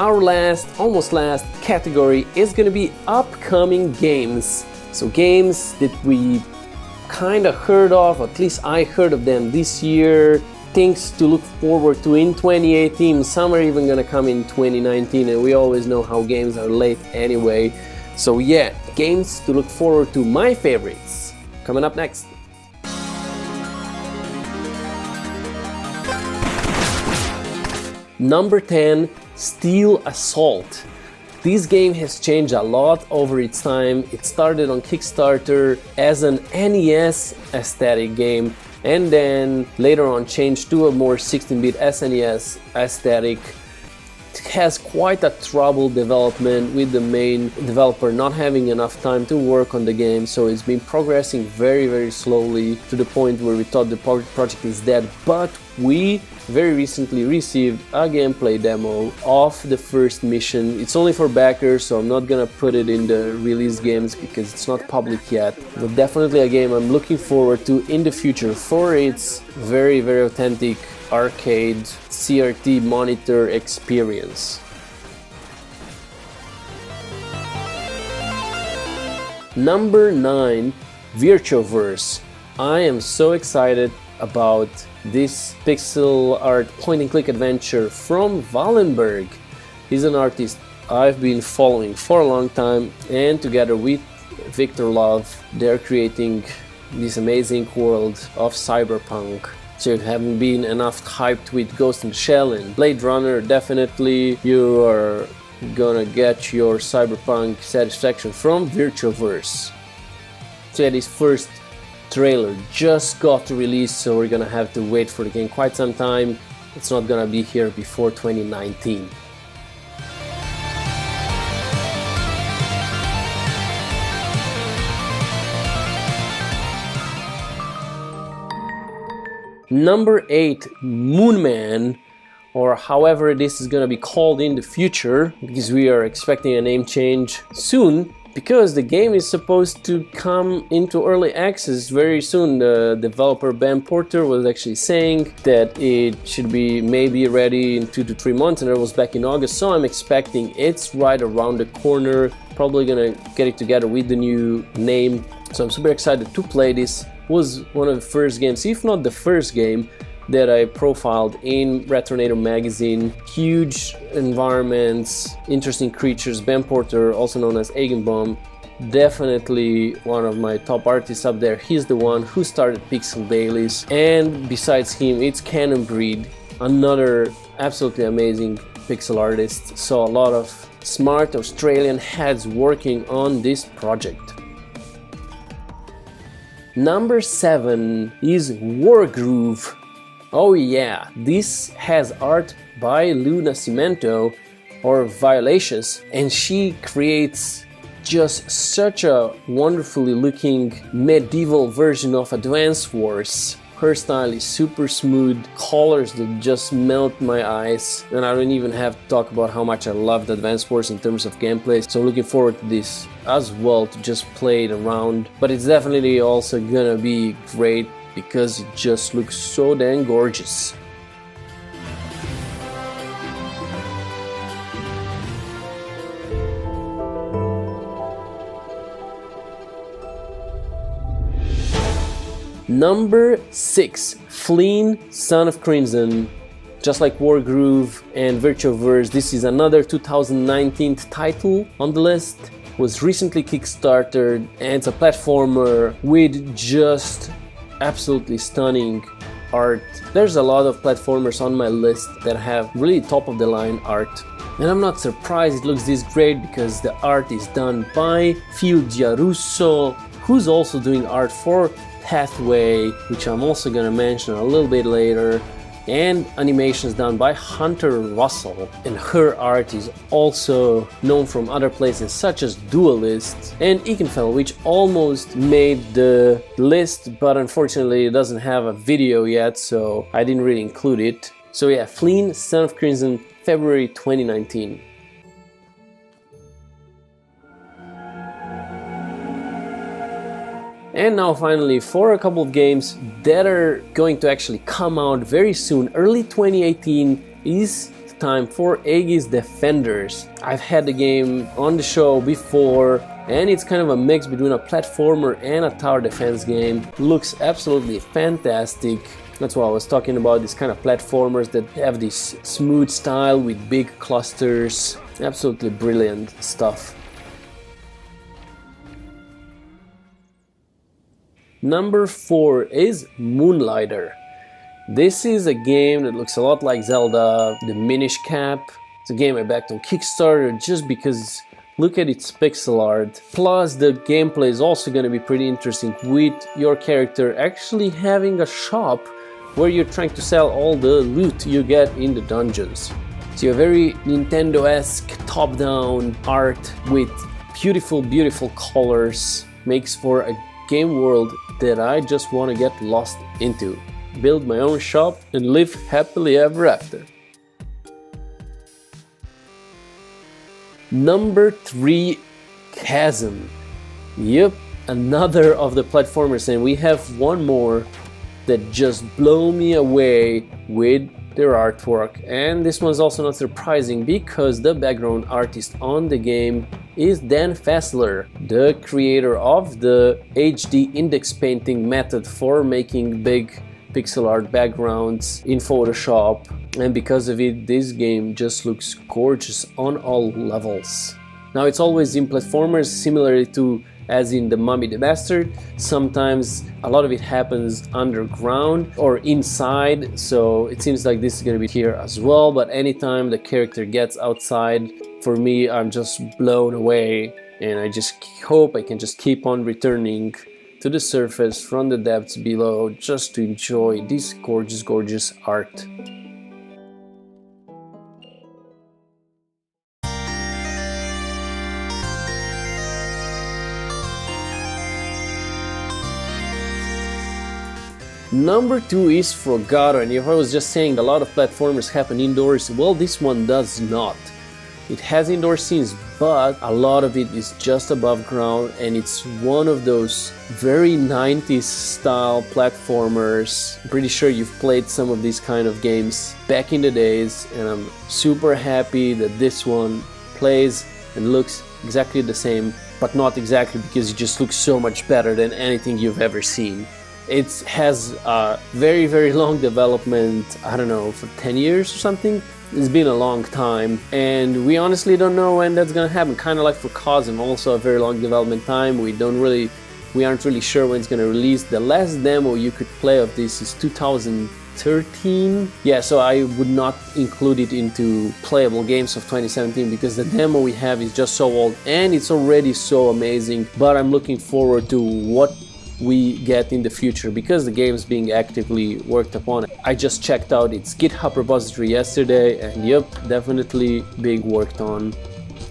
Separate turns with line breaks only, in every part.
our almost last category is gonna be upcoming games. So games that we kinda heard of, at least I heard of them this year, things to look forward to in 2018, some are even gonna come in 2019, and we always know how games are late anyway. So yeah, games to look forward to, my favorites, coming up next. Number 10, Steel Assault. This game has changed a lot over its time. It started on Kickstarter as an NES aesthetic game, and then later on changed to a more 16-bit SNES aesthetic. It has quite a troubled development, with the main developer not having enough time to work on the game, so it's been progressing very slowly to the point where we thought the project is dead. But we very recently received a gameplay demo of the first mission. It's only for backers, so I'm not gonna put it in the release games because it's not public yet, but definitely a game I'm looking forward to in the future for its very authentic arcade CRT monitor experience. Number 9, VirtuaVerse. I am so excited about this pixel art point-and-click adventure from Wallenberg. He's an artist I've been following for a long time, and together with Victor Love, they're creating this amazing world of cyberpunk. So if you haven't been enough hyped with Ghost in the Shell and Blade Runner, definitely you are gonna get your cyberpunk satisfaction from VirtuaVerse. So yeah, this first trailer just got released, so we're gonna have to wait for the game quite some time. It's not gonna be here before 2019. Number 8, Moonman, or however this is gonna be called in the future, because we are expecting a name change soon, because the game is supposed to come into early access very soon. The developer Ben Porter was actually saying that it should be maybe ready in 2 to 3 months, and it was back in August, so I'm expecting it's right around the corner. Probably gonna get it together with the new name, so I'm super excited to play this. Was one of the first games, if not the first game, that I profiled in Retronator magazine. Huge environments, interesting creatures. Ben Porter, also known as Eigenbaum, definitely one of my top artists up there. He's the one who started Pixel Dailies, and besides him, it's Cannon Breed, another absolutely amazing pixel artist. So a lot of smart Australian heads working on this project. Number 7 is Wargroove. Oh yeah, this has art by Lou Nascimento, or Violacious, and she creates just such a wonderfully looking medieval version of Advance Wars. Her style is super smooth, colors that just melt my eyes, and I don't even have to talk about how much I loved Advance Wars in terms of gameplay, so looking forward to this as well, to just play it around. But it's definitely also gonna be great because it just looks so dang gorgeous. Number 6, Flynn, Son of Crimson. Just like Wargroove and VirtuaVerse, this is another 2019 title on the list. Was recently kickstarted, and it's a platformer with just absolutely stunning art. There's a lot of platformers on my list that have really top of the line art, and I'm not surprised it looks this great because the art is done by Phil Giarusso, who's also doing art for Pathway, which I'm also gonna mention a little bit later, and animations done by Hunter Russell. And her art is also known from other places such as Duelist and Ekenfell, which almost made the list, but unfortunately it doesn't have a video yet, so I didn't really include it. So yeah, Flynn, Son of Crimson, February 2019. And now finally, for a couple of games that are going to actually come out very soon, early 2018, is time for Aegis Defenders. I've had the game on the show before, and it's kind of a mix between a platformer and a tower defense game. Looks absolutely fantastic. That's what I was talking about, these kind of platformers that have this smooth style with big clusters. Absolutely brilliant stuff. Number 4 is Moonlighter. This is a game that looks a lot like Zelda, the Minish Cap. It's a game I backed on Kickstarter just because look at its pixel art. Plus the gameplay is also going to be pretty interesting with your character actually having a shop where you're trying to sell all the loot you get in the dungeons. So a very Nintendo-esque top-down art with beautiful, beautiful colors makes for a game world that I just want to get lost into. Build my own shop and live happily ever after. Number 3, Chasm. Yep, another of the platformers, and we have one more that just blow me away with their artwork. And this one's also not surprising because the background artist on the game is Dan Fassler, the creator of the HD index painting method for making big pixel art backgrounds in Photoshop, and because of it this game just looks gorgeous on all levels. Now it's always in platformers, similarly to as in the Mummy the Bastard. Sometimes a lot of it happens underground or inside, so it seems like this is going to be here as well, but anytime the character gets outside, for me I'm just blown away, and I just hope I can just keep on returning to the surface from the depths below just to enjoy this gorgeous, gorgeous art. Number 2 is Frogatto, and if I was just saying a lot of platformers happen indoors, well, this one does not. It has indoor scenes, but a lot of it is just above ground, and it's one of those very 90s style platformers. I'm pretty sure you've played some of these kind of games back in the days, and I'm super happy that this one plays and looks exactly the same, but not exactly, because it just looks so much better than anything you've ever seen. It has a very, very long development, I don't know, for 10 years or something. It's been a long time, and we honestly don't know when that's gonna happen. Kind of like for Chasm, also a very long development time. We aren't really sure when it's gonna release. The last demo you could play of this is 2013. Yeah, so I would not include it into playable games of 2017 because the demo we have is just so old and it's already so amazing. But I'm looking forward to what we get in the future because the game is being actively worked upon. I just checked out its GitHub repository yesterday, and yep, definitely being worked on.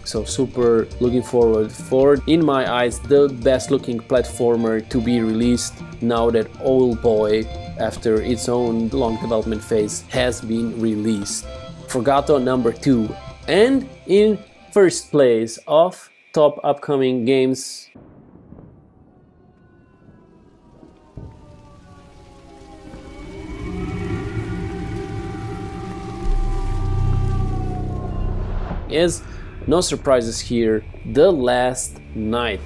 So super looking forward for, in my eyes, the best looking platformer to be released now that Old Boy, after its own long development phase, has been released. Frogatto number 2. And in first place of top upcoming games, is, no surprises here, The Last Night.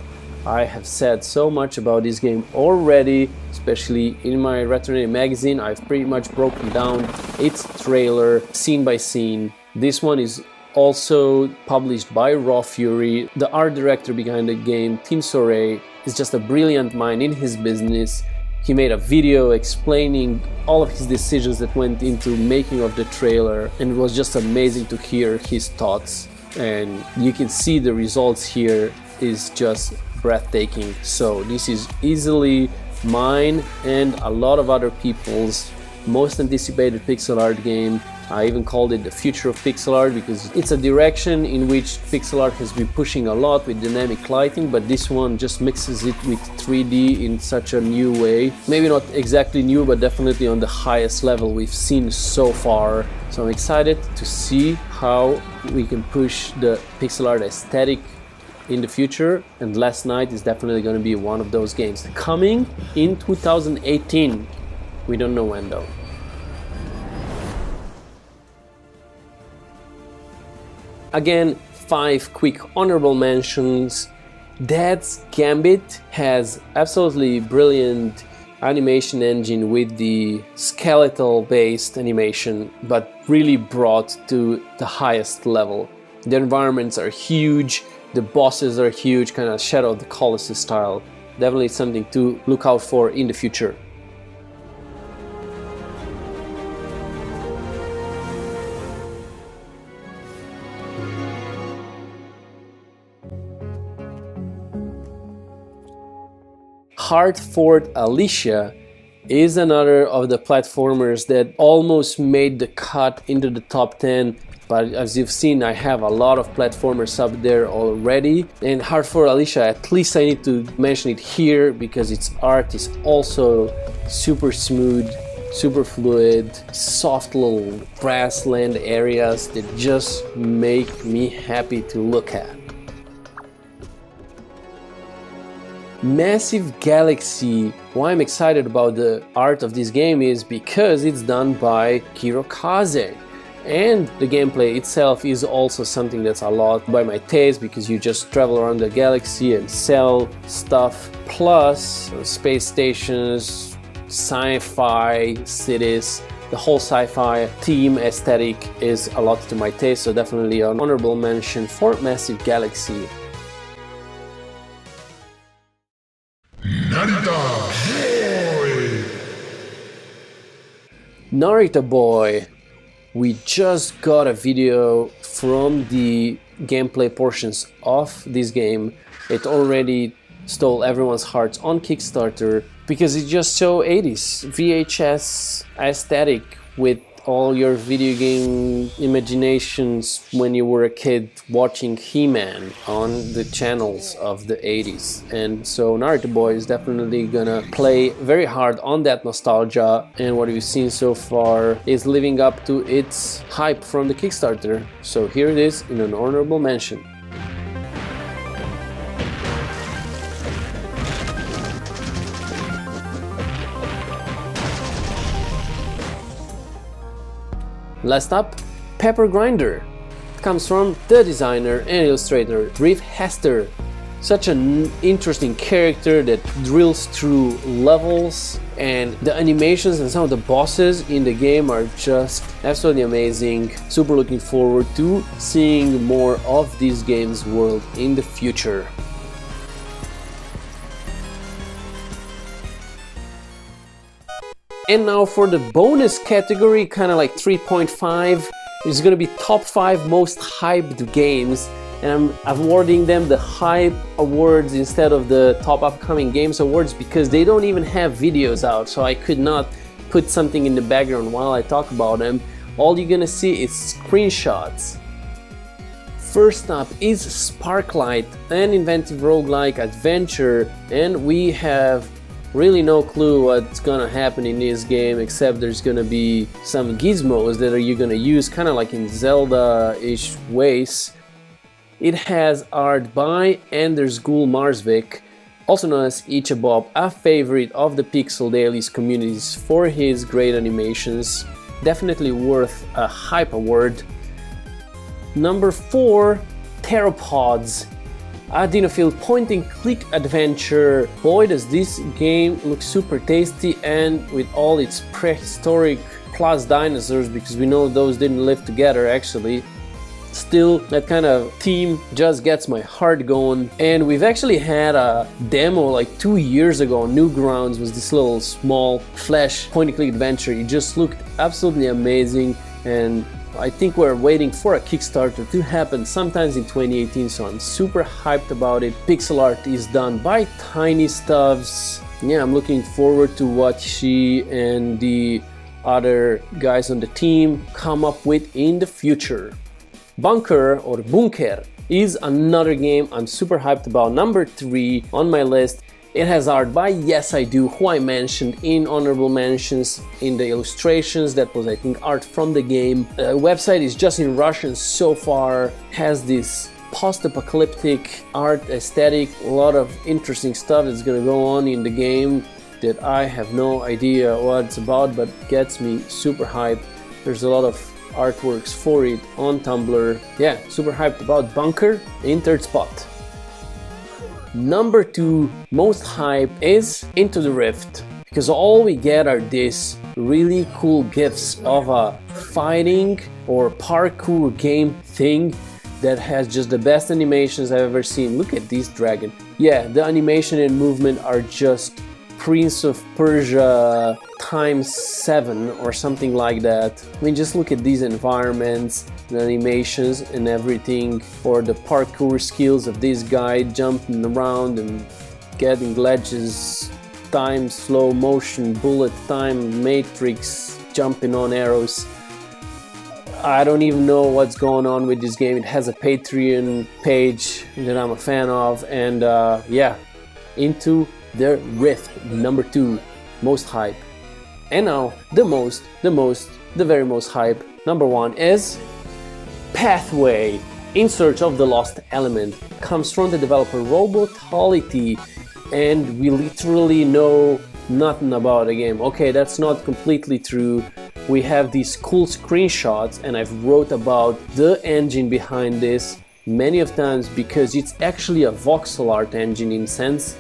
I have said so much about this game already, especially in my Retronator magazine. I've pretty much broken down its trailer scene by scene. This one is also published by Raw Fury. The art director behind the game, Tim Soray, is just a brilliant mind in his business. He made a video explaining all of his decisions that went into making of the trailer, and it was just amazing to hear his thoughts. And you can see the results here is just breathtaking. So this is easily mine and a lot of other people's most anticipated pixel art game. I even called it the future of pixel art because it's a direction in which pixel art has been pushing a lot with dynamic lighting, but this one just mixes it with 3D in such a new way. Maybe not exactly new, but definitely on the highest level we've seen so far. So I'm excited to see how we can push the pixel art aesthetic in the future, and Last Night is definitely going to be one of those games coming in 2018. We don't know when though. Again, 5 quick honorable mentions. Dad's Gambit has absolutely brilliant animation engine with the skeletal based animation, but really brought to the highest level. The environments are huge, the bosses are huge, kind of Shadow of the Colossus style. Definitely something to look out for in the future. Hartford Alicia is another of the platformers that almost made the cut into the top 10, but as you've seen, I have a lot of platformers up there already, and Hartford Alicia, at least I need to mention it here because its art is also super smooth, super fluid, soft little grassland areas that just make me happy to look at. Massive Galaxy. Why I'm excited about the art of this game is because it's done by Hirokaze, and the gameplay itself is also something that's a lot by my taste because you just travel around the galaxy and sell stuff, plus space stations, sci-fi cities. The whole sci-fi theme aesthetic is a lot to my taste, so definitely an honorable mention for Massive Galaxy. Narita Boy. We just got a video from the gameplay portions of this game. It already stole everyone's hearts on Kickstarter because it's just so 80s VHS aesthetic with all your video game imaginations when you were a kid watching He-Man on the channels of the 80s. And so Narita Boy is definitely gonna play very hard on that nostalgia, and what we've seen so far is living up to its hype from the Kickstarter. So here it is in an honorable mention. Last up, Pepper Grinder. It comes from the designer and illustrator Riff Hester. Such an interesting character that drills through levels, and the animations and some of the bosses in the game are just absolutely amazing. Super looking forward to seeing more of this game's world in the future. And now for the bonus category, kind of like 3.5, it's gonna be top 5 most hyped games, and I'm awarding them the hype awards instead of the top upcoming games awards because they don't even have videos out, so I could not put something in the background while I talk about them. All you're gonna see is screenshots. First up is Sparklight, an inventive roguelike adventure, and we have really no clue what's gonna happen in this game, except there's gonna be some gizmos that you're gonna use kind of like in Zelda-ish ways. It has art by Anders Gul Marsvik, also known as Ichabob, a favorite of the Pixel Dailies communities for his great animations. Definitely worth a hype award. Number 4, Theropods. A Dinofield point-and-click adventure. Boy, does this game look super tasty, and with all its prehistoric plus dinosaurs, because we know those didn't live together actually. Still, that kind of theme just gets my heart going. And we've actually had a demo like 2 years ago. Newgrounds was this little small flash point-and-click adventure. It just looked absolutely amazing, and I think we're waiting for a Kickstarter to happen sometimes in 2018, so I'm super hyped about it. Pixel art is done by Tiny Stuffs. Yeah, I'm looking forward to what she and the other guys on the team come up with in the future. Bunker or Bunker is another game I'm super hyped about. Number 3 on my list. It has art by Yes I Do, who I mentioned in honorable mentions in the illustrations. That was, I think, art from the game. The website is just in Russian so far, has this post-apocalyptic art aesthetic, a lot of interesting stuff that's gonna go on in the game that I have no idea what it's about, but gets me super hyped. There's a lot of artworks for it on Tumblr. Yeah, super hyped about Bunker in third spot. Number 2 most hype is Into the Rift, because all we get are these really cool gifs of a fighting or parkour game thing that has just the best animations I've ever seen. Look at this dragon. Yeah, the animation and movement are just Prince of Persia ×7 or something like that. I mean, just look at these environments, the animations and everything, or the parkour skills of this guy jumping around and getting ledges, time, slow motion, bullet time, matrix, jumping on arrows. I don't even know what's going on with this game. It has a Patreon page that I'm a fan of, and yeah, Into the Rift, number 2 most hype. And now the very most hype, number 1 is Pathway, In Search of the Lost Element. Comes from the developer Robotality, and we literally know nothing about the game. Okay, that's not completely true. We have these cool screenshots, and I've wrote about the engine behind this many of times, because it's actually a voxel art engine in sense.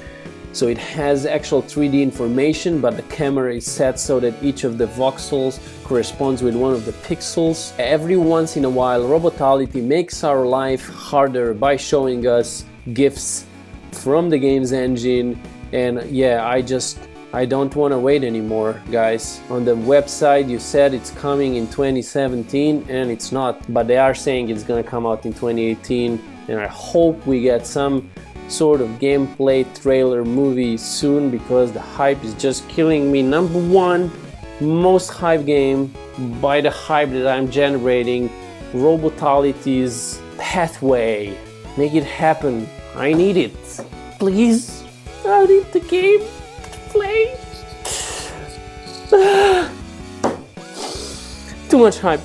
So it has actual 3D information, but the camera is set so that each of the voxels corresponds with one of the pixels. Every once in a while, Robotality makes our life harder by showing us GIFs from the game's engine, and yeah, I don't want to wait anymore, guys. On the website you said it's coming in 2017, and it's not, but they are saying it's gonna come out in 2018, and I hope we get some sort of gameplay trailer movie soon, because the hype is just killing me. Number 1 most hype game by the hype that I'm generating, Robotality's Pathway. Make it happen. I need it. Please. I need the game to play. Too much hype.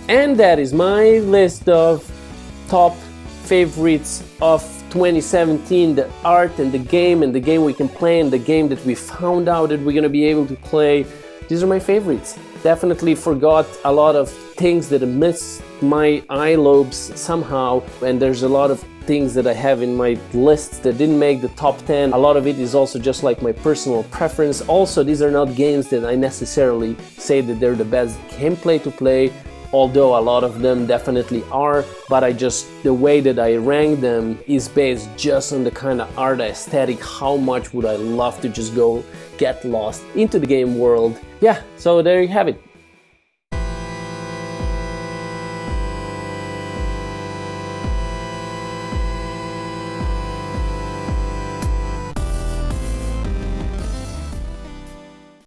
And that is my list of top favorites of 2017, the art and the game we can play and the game that we found out that we're gonna be able to play. These are my favorites. Definitely forgot a lot of things that missed my eye lobes somehow, and there's a lot of things that I have in my lists that didn't make the top 10. A lot of it is also just like my personal preference. Also, these are not games that I necessarily say that they're the best gameplay to play, although a lot of them definitely are, but the way that I rank them is based just on the kind of art aesthetic. How much would I love to just go get lost into the game world. Yeah, so there you have it.